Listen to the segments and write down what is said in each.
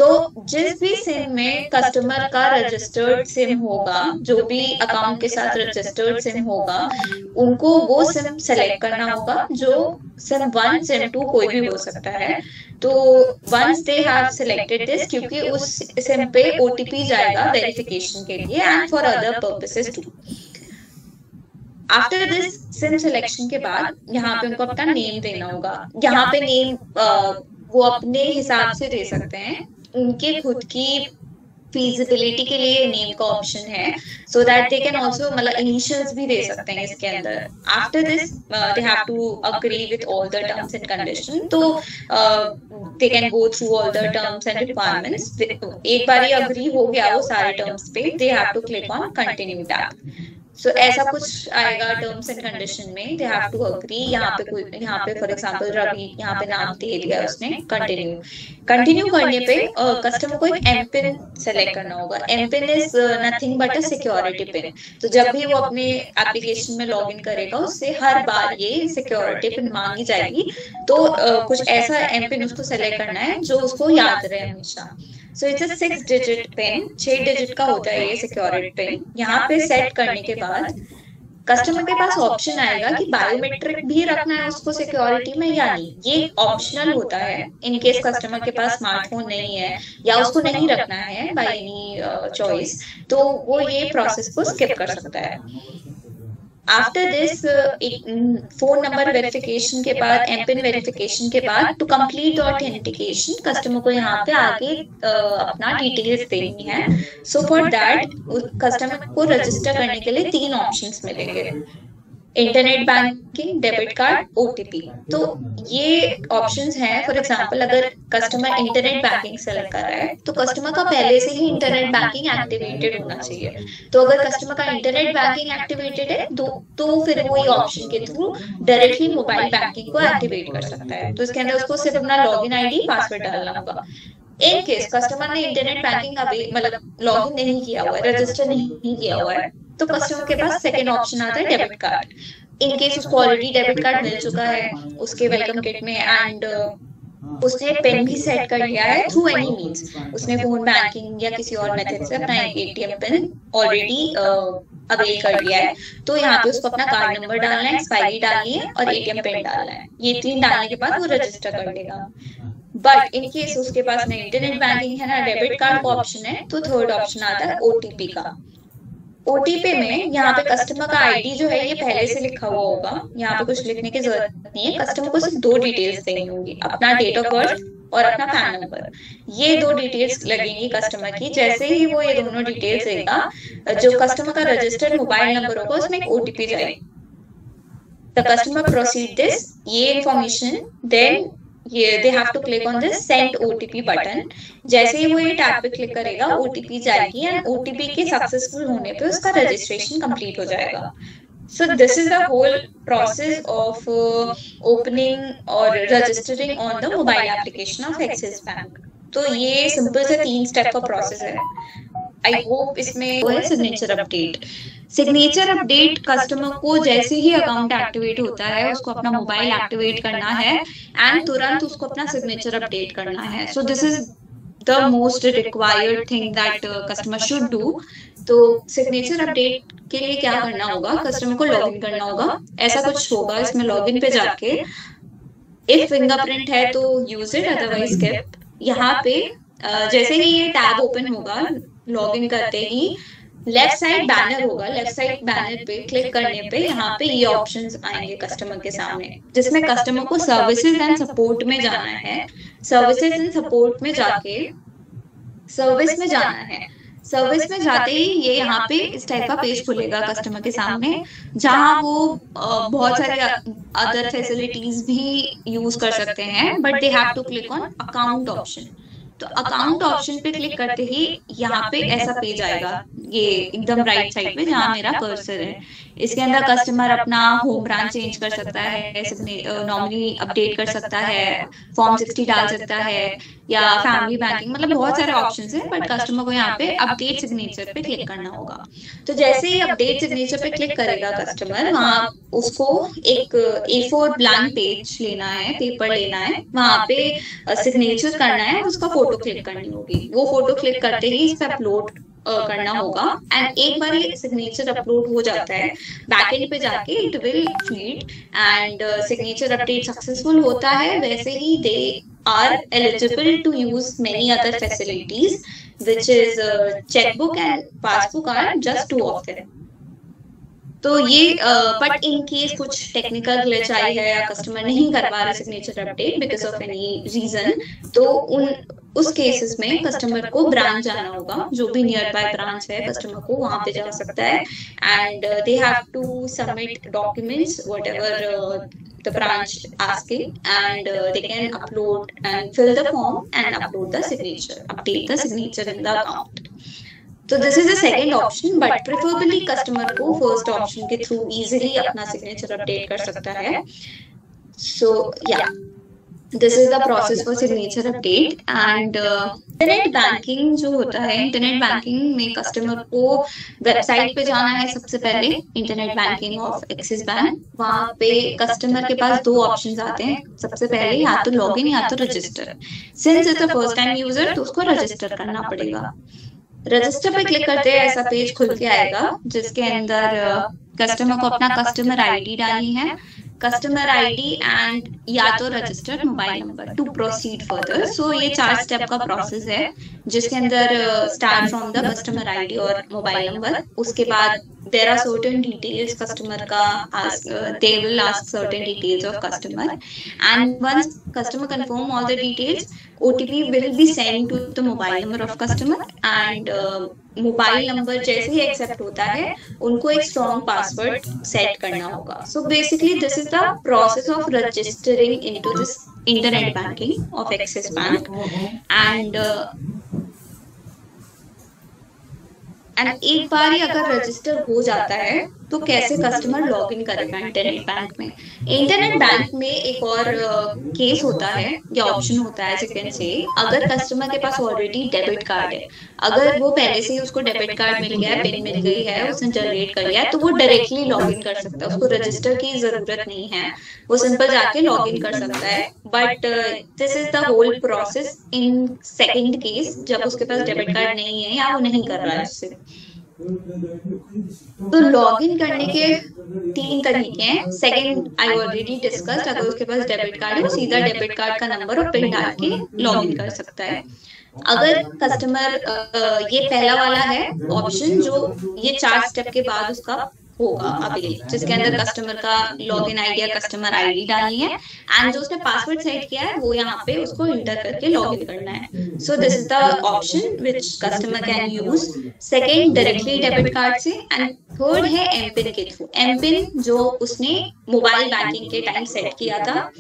तो जिस भी सिम में कस्टमर का रजिस्टर्ड सिम होगा, जो भी अकाउंट के साथ रजिस्टर्ड सिम होगा, उनको वो सिम सेलेक्ट करना होगा। जो सिम वन सिम टू कोई भी हो सकता है। तो once they have selected this, क्योंकि उस सिम पे ओटीपी जाएगा वेरिफिकेशन के लिए and for other purposes too. After this SIM selection के बाद यहाँ पे उनको अपना नेम देना होगा। यहाँ पे नेम वो अपने हिसाब से दे सकते हैं। उनके खुद की फीजिबिलिटी के लिए नेम का ऑप्शन है, so that they can also मतलब इनिशियल्स भी दे सकते हैं इसके अंदर। After this they have to agree with all the terms and condition. तो they can go through all the terms and requirements. एक बार ये अग्री हो गया वो सारे टर्म्स पे, they have to click on continue tab. So ऐसा कुछ आएगा टर्म्स एंड कंडीशन में, दे हैव टू अग्री। यहाँ पे कोई, यहाँ पे फॉर एग्जांपल रवि यहाँ पे नाम दे दिया उसने, कंटिन्यू। कंटिन्यू करने पे कस्टमर को एक एम पिन सेलेक्ट करना होगा। M PIN is nothing but a security PIN. तो जब भी वो अपने एप्लीकेशन में लॉग इन करेगा, उससे हर बार ये सिक्योरिटी पिन मांगी जाएगी। तो कुछ ऐसा एम पिन उसको सेलेक्ट करना है जो उसको याद रहे हमेशा। So it's a 6 digit pin, 6 digit का होता है ये सिक्योरिटी पिन। यहाँ पे सेट करने के बाद कस्टमर के पास ऑप्शन आएगा कि बायोमेट्रिक भी रखना है उसको सिक्योरिटी में या नहीं। ये ऑप्शनल होता है इन केस कस्टमर के पास स्मार्टफोन नहीं है या उसको नहीं रखना है बाय एनी चॉइस, तो वो ये प्रोसेस को स्किप कर सकता है। After this phone number verification के बाद, एम पिन वेरिफिकेशन के बाद, टू कंप्लीट ऑथेंटिकेशन कस्टमर को यहाँ पे आगे अपना डिटेल्स देनी है। सो फॉर दैट कस्टमर को रजिस्टर करने के लिए 3 ऑप्शंस मिलेंगे, internet banking, debit card, OTP. तो ये ऑप्शंस हैं। फॉर एग्जांपल अगर कस्टमर इंटरनेट बैंकिंग सेलेक्ट कर रहा है तो कस्टमर का पहले से ही इंटरनेट बैंकिंग एक्टिवेटेड होना चाहिए। तो अगर कस्टमर का इंटरनेट बैंकिंग एक्टिवेटेड है तो फिर वो ये ऑप्शन के थ्रू डायरेक्टली मोबाइल बैंकिंग को एक्टिवेट कर सकता है। तो इसके अंदर उसको सिर्फ अपना लॉगिन आईडी, पासवर्ड डालना होगा। इन केस कस्टमर ने इंटरनेट बैंकिंग अभी मतलब लॉगिन नहीं किया हुआ है, रजिस्टर नहीं किया हुआ है, तो कस्टमर के पास सेकंड ऑप्शन आता है डेबिट कार्ड। इन केस उसको ऑलरेडी डेबिट कार्ड मिल चुका है उसके वेलकम किट में एंड उसने पिन भी सेट कर लिया है थ्रू एनी मींस, उसने फोन बैंकिंग या किसी और मेथड से अपना एटीएम पिन ऑलरेडी अवेल कर लिया है, तो यहाँ पे उसको अपना कार्ड नंबर डालना है, एक्सपायरी डालनी है और एटीएम पिन डालना है। ये 3 डालने के बाद वो रजिस्टर कर देगा। बट इन केस उसके पास ना इंटरनेट बैंकिंग है ना डेबिट कार्ड का ऑप्शन है, तो थर्ड ऑप्शन आता है ओटीपी का। ओटीपी में यहाँ पे कस्टमर का आईडी जो है ये पहले से लिखा हुआ होगा, यहाँ पे कुछ लिखने की जरूरत नहीं है। कस्टमर को सिर्फ 2 डिटेल्स देनी होगी, अपना डेट ऑफ बर्थ और अपना पैन नंबर। ये 2 डिटेल्स लगेंगी कस्टमर की। जैसे ही वो ये दोनों डिटेल्स देगा, जो कस्टमर का रजिस्टर्ड मोबाइल नंबर होगा उसमें एक ओटीपी जाएगी। द कस्टमर प्रोसीड दिस, ये information, then they have to click on this send OTP button. जैसे ही वो ये टैब पे क्लिक करेगा OTP जाएगी एंड OTP के सक्सेसफुल होने पे उसका रजिस्ट्रेशन कंप्लीट हो जाएगा। So this is the whole process of opening or registering on the mobile application of Axis Bank। तो ये सिंपल से 3 स्टेप का प्रोसेस है। आई होप इसमें वो है signature update. Signature update customer को जैसे ही अकाउंट एक्टिवेट होता है उसको अपना मोबाइल एक्टिवेट करना है एंड तुरंत उसको अपना सिग्नेचर अपडेट करना है। So this is the most required thing that customer should do. तो सिग्नेचर अपडेट के लिए क्या करना होगा, कस्टमर को लॉगिन करना होगा। ऐसा कुछ होगा इसमें, लॉगिन पे जाके इफ फिंगरप्रिंट है तो यूज इट, अदरवाइज स्किप। यहाँ पे जैसे ही ये टैब ओपन होगा, लॉगिन करते ही लेफ्ट साइड बैनर होगा, लेफ्ट साइड बैनर पे क्लिक करने पे यहाँ पे ये ऑप्शंस आएंगे कस्टमर के सामने, जिसमें कस्टमर को सर्विसेज एंड सपोर्ट में जाना है। सर्विसेज एंड सपोर्ट में जाके सर्विस में जाना है। सर्विस में जाते ही ये यहाँ पे इस टाइप का पेज खुलेगा कस्टमर के सामने, जहाँ वो बहुत सारे अदर फैसिलिटीज भी यूज कर सकते हैं, but they have to click on account option. तो अकाउंट ऑप्शन पे क्लिक करते ही यहाँ पे ऐसा पेज आएगा ये एकदम राइट साइड पे जहाँ मेरा कर्सर है। इसके अंदर कस्टमर अपना होम ब्रांच चेंज कर सकता है, नॉमिनी अपडेट कर सकता है, फॉर्म 60 डाल सकता है, या फैमिली बैंकिंग, मतलब बहुत सारे ऑप्शंस हैं। बट कस्टमर को यहाँ पे अपडेट सिग्नेचर पे क्लिक करना होगा। तो जैसे ही अपडेट सिग्नेचर पे क्लिक करेगा कस्टमर, वहाँ उसको एक A4 ब्लैंक पेज लेना है, पेपर लेना है, वहाँ पे सिग्नेचर करना है और उसका फोटो क्लिक करनी होगी। वो फोटो क्लिक करते ही इस पे अपलोड करना होगा। एंड एक बार ये सिग्नेचर अपलोड हो जाता है, बैकएंड पे जाके it will feed and signature update successful होता है। वैसे ही they are eligible to use many other facilities which is chequebook and passbook are just 2 of them. तो ये बट इन केस कुछ टेक्निकल ग्लिच आई है या कस्टमर नहीं कर पा रहा signature update because of any reason, तो उस केसेस में कस्टमर को ब्रांच जाना होगा। जो भी नियर बाय ब्रांच है कस्टमर को वहां पे जा सकता है and they have to submit documents whatever the branch asking and they can upload and fill the form and upload the signature, update the signature in the account. तो this is the second option, but preferably customer को first option के through easily अपना signature update कर सकता है। सो या this is the process for signature update. And internet banking जो होता है, इंटरनेट बैंकिंग में कस्टमर को वेबसाइट पे जाना है सबसे पहले, internet banking of axis bank. वहां पे कस्टमर के पास 2 ऑप्शंस आते हैं। सबसे पहले या तो लॉगिन या तो register. Since it's a first time user तो उसको रजिस्टर करना पड़ेगा। रजिस्टर पे क्लिक करते हैं ऐसा पेज खुल के आएगा जिसके अंदर कस्टमर को अपना कस्टमर आईडी डालनी है, कस्टमर आईडी एंड या तो registered mobile number to proceed further. So ये 4 स्टेप का प्रोसेस है जिसके अंदर start from the customer ID और मोबाइल नंबर। उसके बाद there are certain details customer ka ask, they will ask certain details of customer, and once customer confirm all the details, OTP will be sent to the mobile number of customer and mobile number जैसे ही accept होता है उनको एक strong password set करना होगा। So basically this is the process of registering into this internet banking of axis bank. And एक बार ही अगर register हो जाता है तो कैसे कस्टमर लॉग इन करेगा इंटरनेट बैंक में। इंटरनेट बैंक में एक और केस होता है या ऑप्शन होता है सेकंड से, अगर कस्टमर के पास ऑलरेडी डेबिट कार्ड है, अगर वो पहले से ही उसको डेबिट कार्ड मिल गया है, पिन मिल गई है, उसने जनरेट कर लिया है, तो वो डायरेक्टली लॉग इन कर सकता है, उसको रजिस्टर की जरूरत नहीं है, वो सिंपल जाके लॉग इन कर सकता है। But this is the whole process in second case, जब उसके पास डेबिट कार्ड नहीं है या वो नहीं कर रहा है उससे। तो लॉगिन करने के 3 तरीके हैं। सेकंड आई ऑलरेडी डिस्कस्ड, अगर उसके पास डेबिट कार्ड है वो सीधा डेबिट कार्ड का नंबर और पिन डाल के लॉगिन कर सकता है। अगर कस्टमर ये पहला वाला है ऑप्शन जो ये 4 स्टेप के बाद उसका होगा अभी, जिसके अंदर कस्टमर का लॉगिन आईडी या कस्टमर आईडी डालनी है एंड जो उसने पासवर्ड सेट किया है वो यहाँ पे उसको इंटर करके लॉगिन करना है। So this is the option which customer can use. Second directly debit card से, एंड थर्ड है एमपिन के थ्रू। एमपिन जो उसने मोबाइल बैंकिंग के टाइम सेट किया था,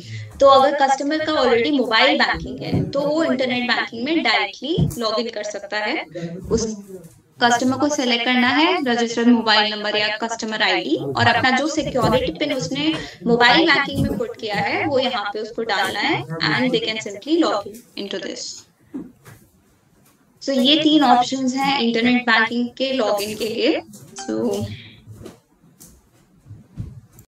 तो अगर कस्टमर का ऑलरेडी मोबाइल बैंकिंग है तो वो इंटरनेट बैंकिंग में डायरेक्टली लॉगिन कर सकता है। उस कस्टमर को सेलेक्ट करना है रजिस्टर्ड मोबाइल नंबर या कस्टमर आईडी, और अपना जो सिक्योरिटी पिन उसने मोबाइल बैंकिंग में पुट किया है वो यहाँ पे उसको डालना है and they can simply log in into this. So ये 3 ऑप्शंस हैं इंटरनेट बैंकिंग के लॉगिन के लिए। सो